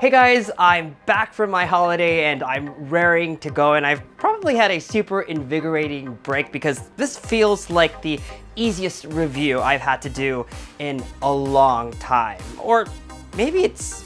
Hey guys, I'm back from my holiday and I'm raring to go, and I've probably had a super invigorating break because this feels like the easiest review I've had to do in a long time. Or maybe it's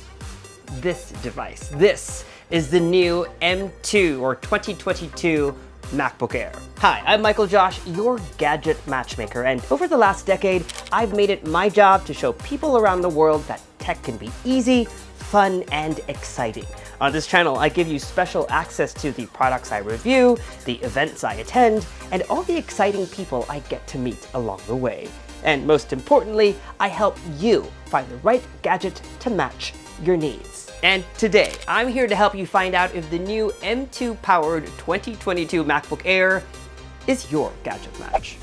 this device. This is the new M2 or 2022 MacBook Air. Hi, I'm MICHAELJOSH, your gadget matchmaker, and over the last decade, I've made it my job to show people around the world that tech can be easy, fun, and exciting. On this channel, I give you special access to the products I review, the events I attend, and all the exciting people I get to meet along the way. And most importantly, I help you find the right gadget to match your needs. And today, I'm here to help you find out if the new M2-powered 2022 MacBook Air is your gadget match.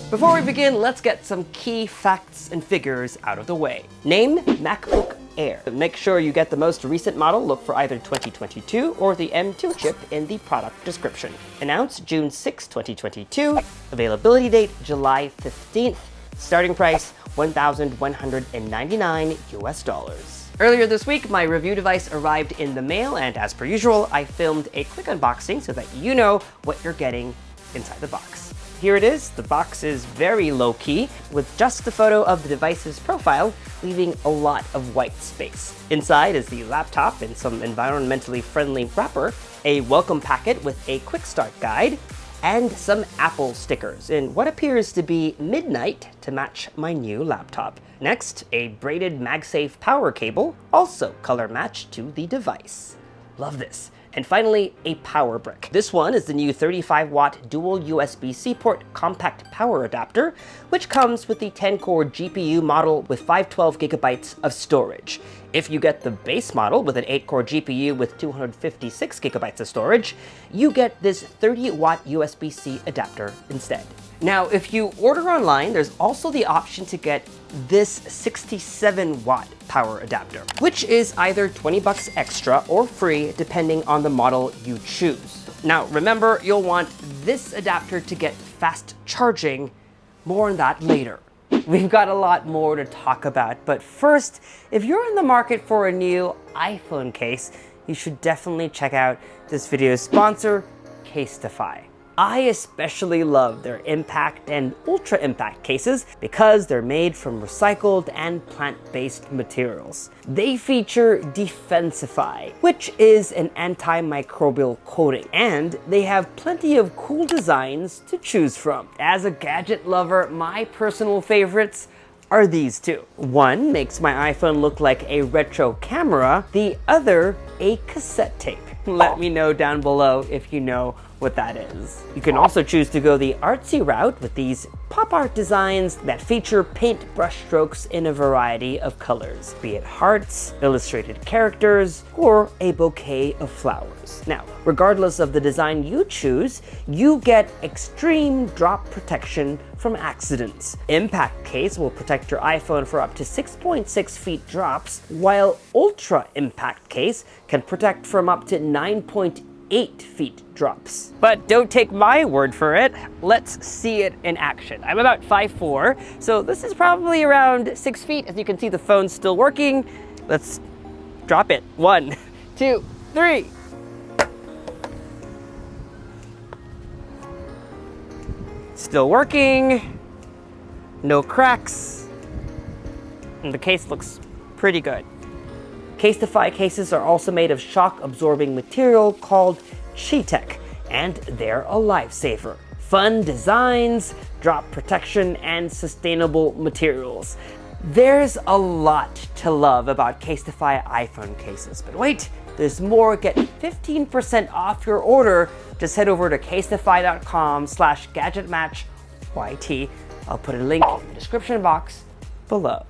Before we begin, let's get some key facts and figures out of the way. Name, MacBook Air. Make sure you get the most recent model. Look for either 2022 or the M2 chip in the product description. Announced June 6, 2022. Availability date, July 15th. Starting price, $1,199 US. Earlier this week, my review device arrived in the mail, and as per usual, I filmed a quick unboxing so that you know what you're getting inside the box. Here it is. The box is very low-key, with just the photo of the device's profile, leaving a lot of white space. Inside is the laptop in some environmentally friendly wrapper, a welcome packet with a quick start guide, and some Apple stickers in what appears to be midnight to match my new laptop. Next, a braided MagSafe power cable, also color matched to the device. Love this. And finally, a power brick. This one is the new 35-watt dual USB-C port compact power adapter, which comes with the 10-core GPU model with 512 gigabytes of storage. If you get the base model with an 8-core GPU with 256 gigabytes of storage, you get this 30-watt USB-C adapter instead. Now, if you order online, there's also the option to get this 67-watt power adapter, which is either 20 bucks extra or free depending on the model you choose. Now, remember, you'll want this adapter to get fast charging. More on that later. We've got a lot more to talk about, but first, if you're in the market for a new iPhone case, you should definitely check out this video's sponsor, Casetify. I especially love their impact and ultra impact cases because they're made from recycled and plant-based materials. They feature Defensify, which is an antimicrobial coating, and they have plenty of cool designs to choose from. As a gadget lover, my personal favorites are these two. One makes my iPhone look like a retro camera, the other a cassette tape. Let me know down below if you know what that is. You can also choose to go the artsy route with these pop art designs that feature paint brush strokes in a variety of colors, be it hearts, illustrated characters, or a bouquet of flowers. Now, regardless of the design you choose, you get extreme drop protection from accidents. Impact Case will protect your iPhone for up to 6.6 feet drops, while Ultra Impact Case can protect from up to 9.8 feet drops. But don't take my word for it. Let's see it in action. I'm about 5'4", so this is probably around 6 feet. As you can see, the phone's still working. Let's drop it. 1, 2, 3. Still working. No cracks. And the case looks pretty good. Casetify cases are also made of shock-absorbing material called Chi-Tech, and they're a lifesaver. Fun designs, drop protection, and sustainable materials. There's a lot to love about Casetify iPhone cases, but wait, there's more. Get 15% off your order. Just head over to casetify.com/gadgetmatchyt. I'll put a link in the description box below.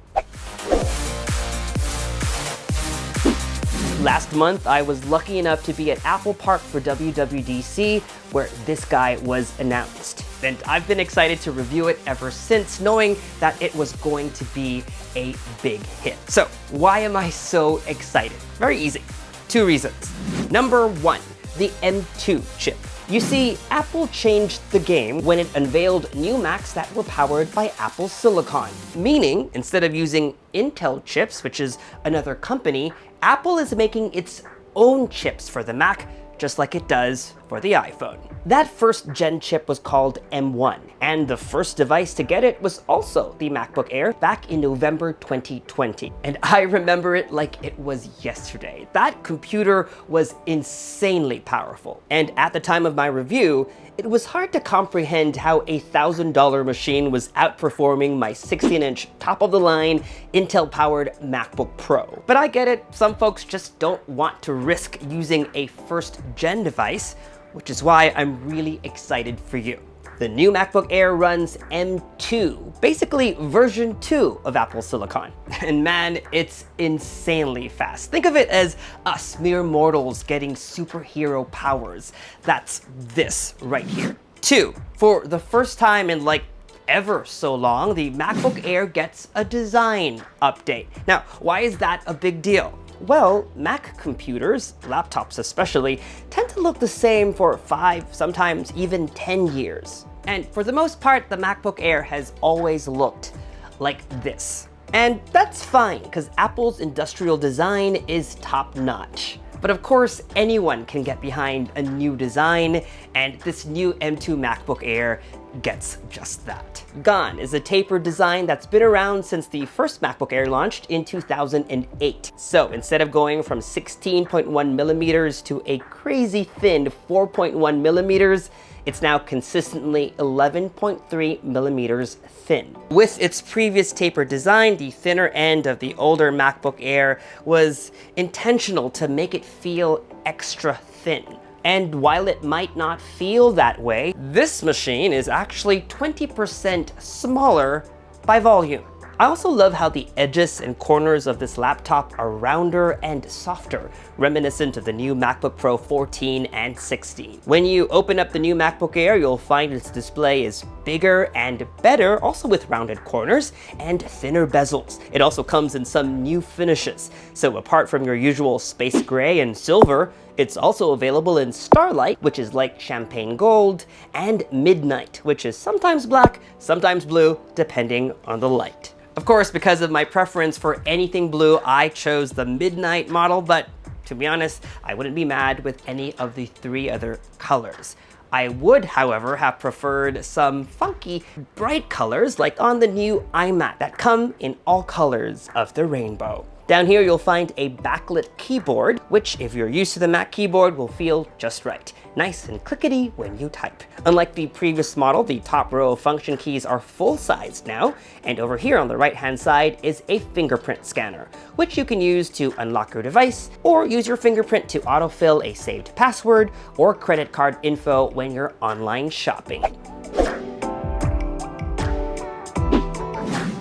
Last month, I was lucky enough to be at Apple Park for WWDC, where this guy was announced. And I've been excited to review it ever since, knowing that it was going to be a big hit. So why am I so excited? Very easy. 2 reasons. Number 1, the M2 chip. You see, Apple changed the game when it unveiled new Macs that were powered by Apple Silicon. Meaning, instead of using Intel chips, which is another company, Apple is making its own chips for the Mac, just like it does for the iPhone. That first gen chip was called M1, and the first device to get it was also the MacBook Air back in November 2020. And I remember it like it was yesterday. That computer was insanely powerful. And at the time of my review, it was hard to comprehend how a $1,000 machine was outperforming my 16-inch top-of-the-line Intel-powered MacBook Pro. But I get it, some folks just don't want to risk using a first-gen device, which is why I'm really excited for you. The new MacBook Air runs M2, basically version 2 of Apple Silicon. And man, it's insanely fast. Think of it as us mere mortals getting superhero powers. That's this right here. 2, for the first time in like ever so long, the MacBook Air gets a design update. Now, why is that a big deal? Well, Mac computers, laptops especially, tend to look the same for 5, sometimes even 10 years. And for the most part, the MacBook Air has always looked like this. And that's fine, because Apple's industrial design is top-notch. But of course, anyone can get behind a new design, and this new M2 MacBook Air gets just that. Gone is a tapered design that's been around since the first MacBook Air launched in 2008. So instead of going from 16.1 millimeters to a crazy thin 4.1 millimeters, it's now consistently 11.3 millimeters thin. With its previous tapered design, the thinner end of the older MacBook Air was intentional to make it feel extra thin. And while it might not feel that way, this machine is actually 20% smaller by volume. I also love how the edges and corners of this laptop are rounder and softer, reminiscent of the new MacBook Pro 14 and 16. When you open up the new MacBook Air, you'll find its display is bigger and better, also with rounded corners and thinner bezels. It also comes in some new finishes. So apart from your usual space gray and silver, it's also available in Starlight, which is like champagne gold, and Midnight, which is sometimes black, sometimes blue, depending on the light. Of course, because of my preference for anything blue, I chose the Midnight model, but to be honest, I wouldn't be mad with any of the 3 other colors. I would, however, have preferred some funky, bright colors like on the new iMac that come in all colors of the rainbow. Down here, you'll find a backlit keyboard, which, if you're used to the Mac keyboard, will feel just right. Nice and clickety when you type. Unlike the previous model, the top row of function keys are full-sized now, and over here on the right-hand side is a fingerprint scanner, which you can use to unlock your device, or use your fingerprint to autofill a saved password or credit card info when you're online shopping.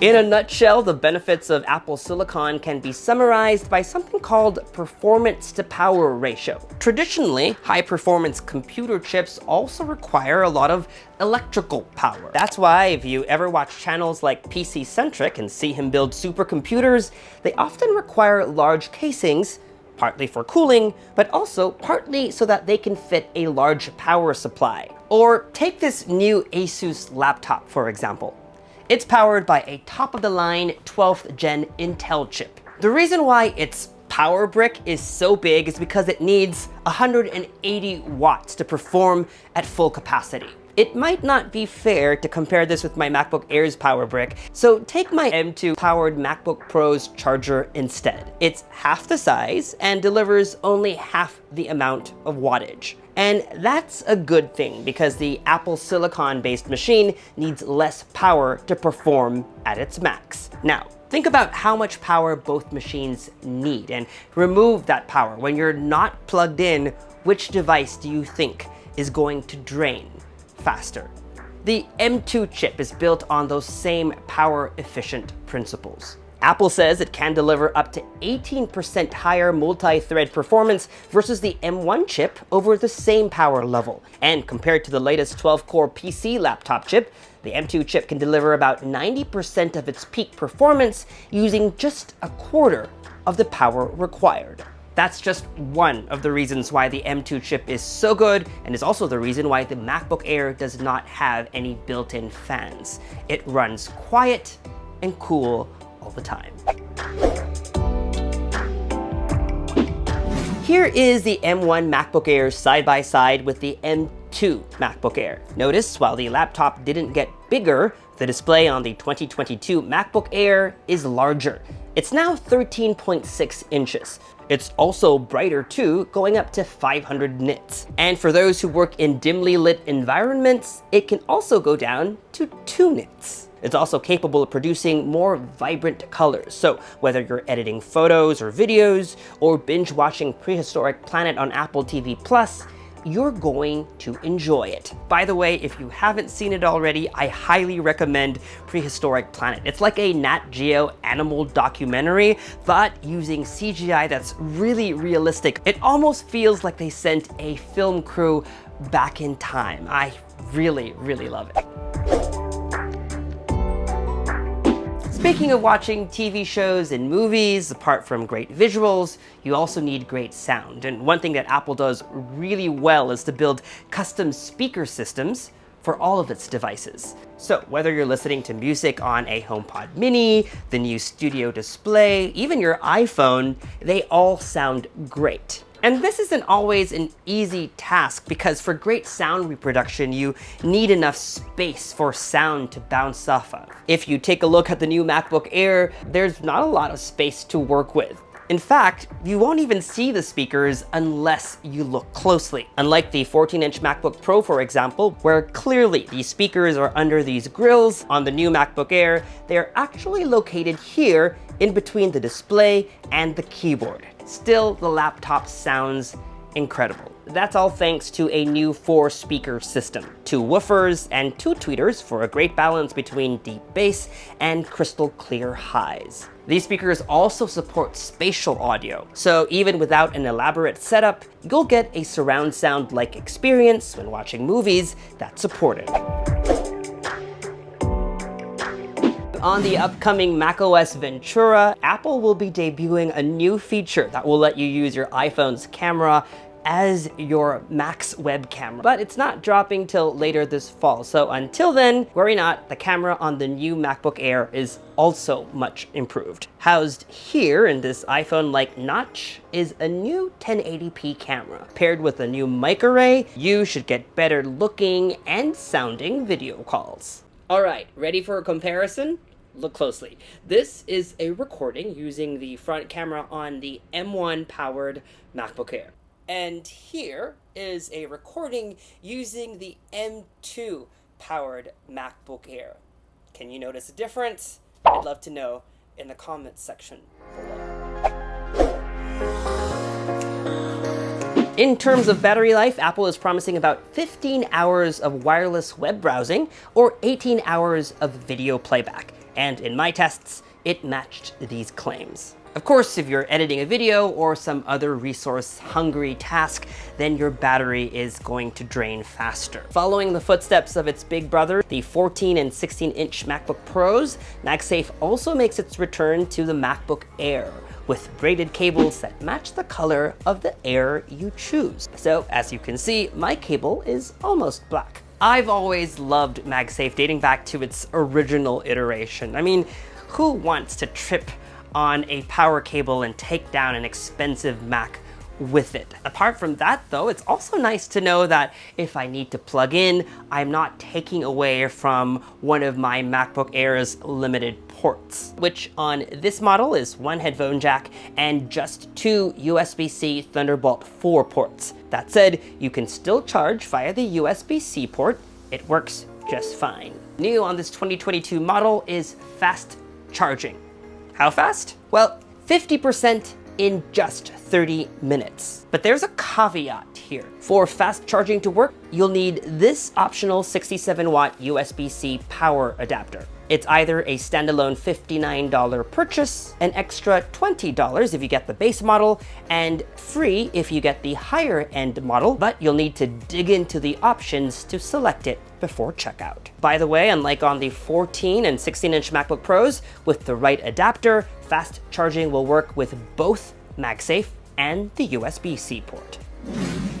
In a nutshell, the benefits of Apple Silicon can be summarized by something called performance-to-power ratio. Traditionally, high-performance computer chips also require a lot of electrical power. That's why if you ever watch channels like PC Centric and see him build supercomputers, they often require large casings, partly for cooling, but also partly so that they can fit a large power supply. Or take this new Asus laptop, for example. It's powered by a top-of-the-line 12th gen Intel chip. The reason why its power brick is so big is because it needs 180 watts to perform at full capacity. It might not be fair to compare this with my MacBook Air's power brick, so take my M2-powered MacBook Pro's charger instead. It's half the size and delivers only half the amount of wattage. And that's a good thing because the Apple Silicon-based machine needs less power to perform at its max. Now, think about how much power both machines need and remove that power. When you're not plugged in, which device do you think is going to drain faster? The M2 chip is built on those same power-efficient principles. Apple says it can deliver up to 18% higher multi-thread performance versus the M1 chip over the same power level. And compared to the latest 12-core PC laptop chip, the M2 chip can deliver about 90% of its peak performance using just a quarter of the power required. That's just one of the reasons why the M2 chip is so good, and is also the reason why the MacBook Air does not have any built-in fans. It runs quiet and cool all the time. Here is the M1 MacBook Air side by side with the M2 MacBook Air. Notice while the laptop didn't get bigger, the display on the 2022 MacBook Air is larger. It's now 13.6 inches. It's also brighter too, going up to 500 nits. And for those who work in dimly lit environments, it can also go down to 2 nits. It's also capable of producing more vibrant colors. So whether you're editing photos or videos, or binge watching Prehistoric Planet on Apple TV+, you're going to enjoy it. By the way, if you haven't seen it already, I highly recommend Prehistoric Planet. It's like a Nat Geo animal documentary, but using CGI that's really realistic. It almost feels like they sent a film crew back in time. I really, really love it. Speaking of watching TV shows and movies, apart from great visuals, you also need great sound. And one thing that Apple does really well is to build custom speaker systems for all of its devices. So whether you're listening to music on a HomePod Mini, the new Studio Display, even your iPhone, they all sound great. And this isn't always an easy task because for great sound reproduction, you need enough space for sound to bounce off of. If you take a look at the new MacBook Air, there's not a lot of space to work with. In fact, you won't even see the speakers unless you look closely. Unlike the 14-inch MacBook Pro, for example, where clearly the speakers are under these grills, on the new MacBook Air, they're actually located here in between the display and the keyboard. Still, the laptop sounds incredible. That's all thanks to a new 4-speaker system, 2 woofers and 2 tweeters for a great balance between deep bass and crystal clear highs. These speakers also support spatial audio, so even without an elaborate setup, you'll get a surround sound-like experience when watching movies that's supported. On the upcoming macOS Ventura, Apple will be debuting a new feature that will let you use your iPhone's camera as your Mac's web camera. But it's not dropping till later this fall, so until then, worry not, the camera on the new MacBook Air is also much improved. Housed here in this iPhone-like notch is a new 1080p camera. Paired with a new mic array, you should get better looking and sounding video calls. All right, ready for a comparison? Look closely. This is a recording using the front camera on the M1-powered MacBook Air. And here is a recording using the M2-powered MacBook Air. Can you notice a difference? I'd love to know in the comments section below. In terms of battery life, Apple is promising about 15 hours of wireless web browsing or 18 hours of video playback. And in my tests, it matched these claims. Of course, if you're editing a video or some other resource-hungry task, then your battery is going to drain faster. Following the footsteps of its big brother, the 14 and 16-inch MacBook Pros, MagSafe also makes its return to the MacBook Air with braided cables that match the color of the Air you choose. So, as you can see, my cable is almost black. I've always loved MagSafe dating back to its original iteration. I mean, who wants to trip on a power cable and take down an expensive Mac with it? Apart from that though, it's also nice to know that if I need to plug in, I'm not taking away from one of my MacBook Air's limited ports, which on this model is 1 headphone jack and just 2 USB-C Thunderbolt 4 ports. That said, you can still charge via the USB-C port. It works just fine. New on this 2022 model is fast charging. How fast? Well, 50% in just 30 minutes. But there's a caveat here. For fast charging to work, you'll need this optional 67-watt USB-C power adapter. It's either a standalone $59 purchase, an extra $20 if you get the base model, and free if you get the higher end model, but you'll need to dig into the options to select it before checkout. By the way, unlike on the 14 and 16-inch MacBook Pros, with the right adapter, fast charging will work with both MagSafe and the USB-C port.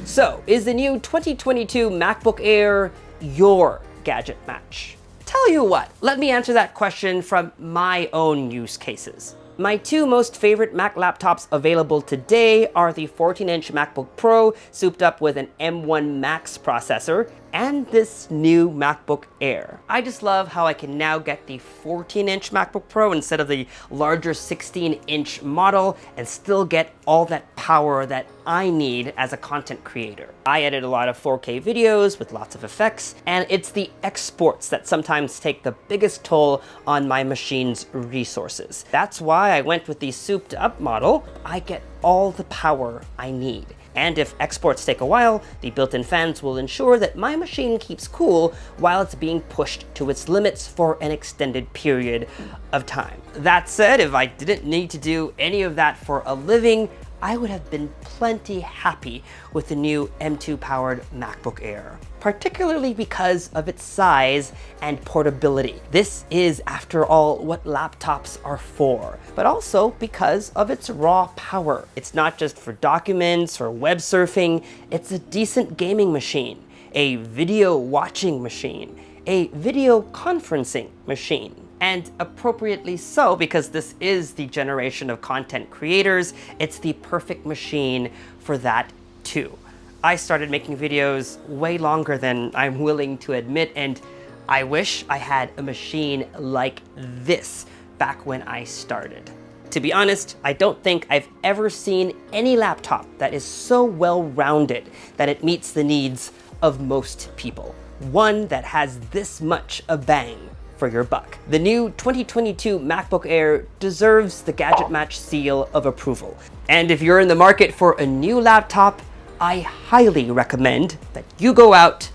So, is the new 2022 MacBook Air your gadget match? Tell you what, let me answer that question from my own use cases. My two most favorite Mac laptops available today are the 14-inch MacBook Pro souped up with an M1 Max processor and this new MacBook Air. I just love how I can now get the 14-inch MacBook Pro instead of the larger 16-inch model and still get all that power that I need as a content creator. I edit a lot of 4K videos with lots of effects, and it's the exports that sometimes take the biggest toll on my machine's resources. That's why I went with the souped up model. I get all the power I need. And if exports take a while, the built-in fans will ensure that my machine keeps cool while it's being pushed to its limits for an extended period of time. That said, if I didn't need to do any of that for a living, I would have been plenty happy with the new M2-powered MacBook Air, particularly because of its size and portability. This is, after all, what laptops are for, but also because of its raw power. It's not just for documents or web surfing, it's a decent gaming machine, a video watching machine, a video conferencing machine. And appropriately so, because this is the generation of content creators, it's the perfect machine for that too. I started making videos way longer than I'm willing to admit, and I wish I had a machine like this back when I started. To be honest, I don't think I've ever seen any laptop that is so well-rounded that it meets the needs of most people. One that has this much a bang for your buck. The new 2022 MacBook Air deserves the GadgetMatch seal of approval. And if you're in the market for a new laptop, I highly recommend that you go out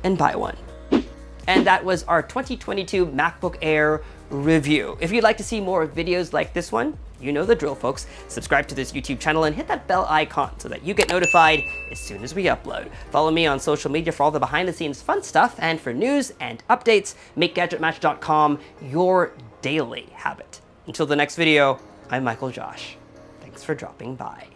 and buy one. And that was our 2022 MacBook Air review. If you'd like to see more videos like this one, you know the drill, folks. Subscribe to this YouTube channel and hit that bell icon so that you get notified as soon as we upload. Follow me on social media for all the behind-the-scenes fun stuff, and for news and updates, make GadgetMatch.com your daily habit. Until the next video, I'm MICHAELJOSH. Thanks for dropping by.